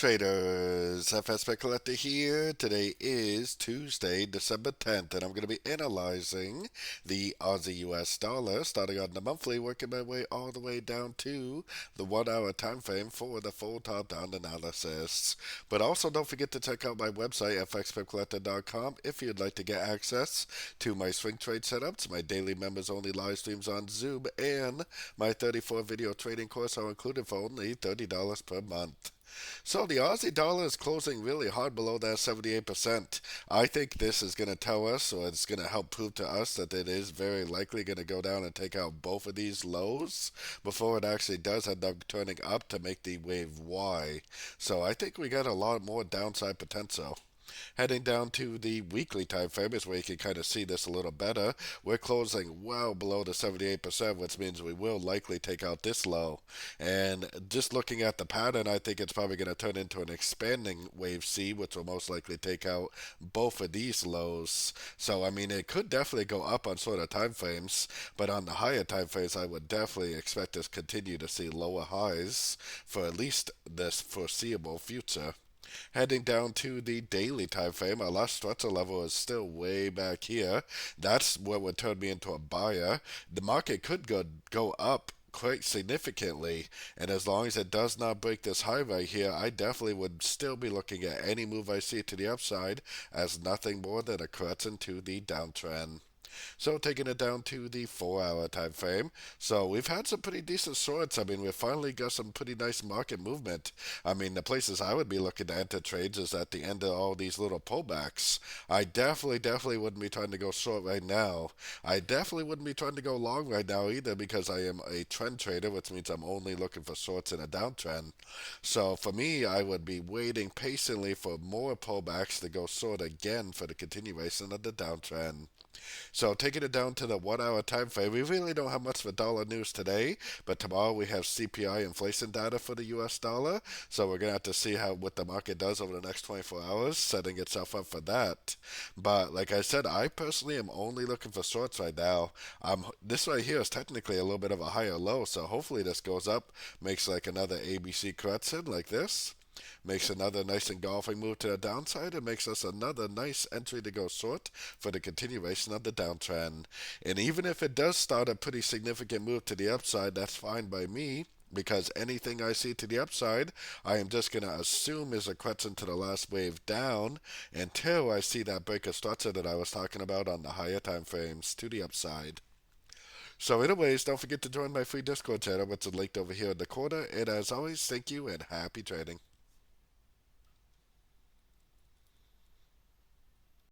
traders, FX Pip Collector here. Today is Tuesday, December 10th, and I'm going to be analyzing the Aussie US dollar, starting on the monthly, working my way all the way down to the 1 hour time frame for the full top-down analysis. But also don't forget to check out my website, fxpipcollector.com, if you'd like to get access to my swing trade setups, my daily members-only live streams on Zoom, and my 34 video trading course are included for only $30 per month. So the Aussie dollar is closing really hard below that 78%. I think this is going to tell us, or it's going to help prove to us, that it is very likely going to go down and take out both of these lows before it actually does end up turning up to make the wave Y. So I think we got a lot more downside potential. Heading down to the weekly time frame is where you can kind of see this a little better. We're closing well below the 78%, which means we will likely take out this low. And just looking at the pattern, I think it's probably going to turn into an expanding wave C, which will most likely take out both of these lows. So, I mean, it could definitely go up on sort of time frames, but on the higher time frames, I would definitely expect us to continue to see lower highs for at least this foreseeable future. Heading down to the daily time frame, our last structure level is still way back here. That's what would turn me into a buyer. The market could go up quite significantly, and as long as it does not break this high right here, I definitely would still be looking at any move I see to the upside as nothing more than a correction to the downtrend. So taking it down to the 4 hour time frame. So we've had some pretty decent shorts. I mean, we've finally got some pretty nice market movement. I mean, the places I would be looking to enter trades is at the end of all these little pullbacks. I definitely wouldn't be trying to go short right now. I definitely wouldn't be trying to go long right now either, because I am a trend trader, which means I'm only looking for shorts in a downtrend. So for me, I would be waiting patiently for more pullbacks to go short again for the continuation of the downtrend. So taking it down to the 1 hour time frame, we really don't have much for dollar news today, but tomorrow we have CPI inflation data for the US dollar. So we're gonna have to see how what the market does over the next 24 hours, setting itself up for that. But like I said, I personally am only looking for shorts right now. This right here is technically a little bit of a higher low, so hopefully this goes up, makes like another ABC correction like this, makes another nice engulfing move to the downside, and makes us another nice entry to go short for the continuation of the downtrend. And even if it does start a pretty significant move to the upside, that's fine by me, because anything I see to the upside, I am just going to assume is a correction to the last wave down until I see that break of structure that I was talking about on the higher time frames to the upside. So anyways, don't forget to join my free Discord channel, which is linked over here in the corner. And as always, thank you and happy trading.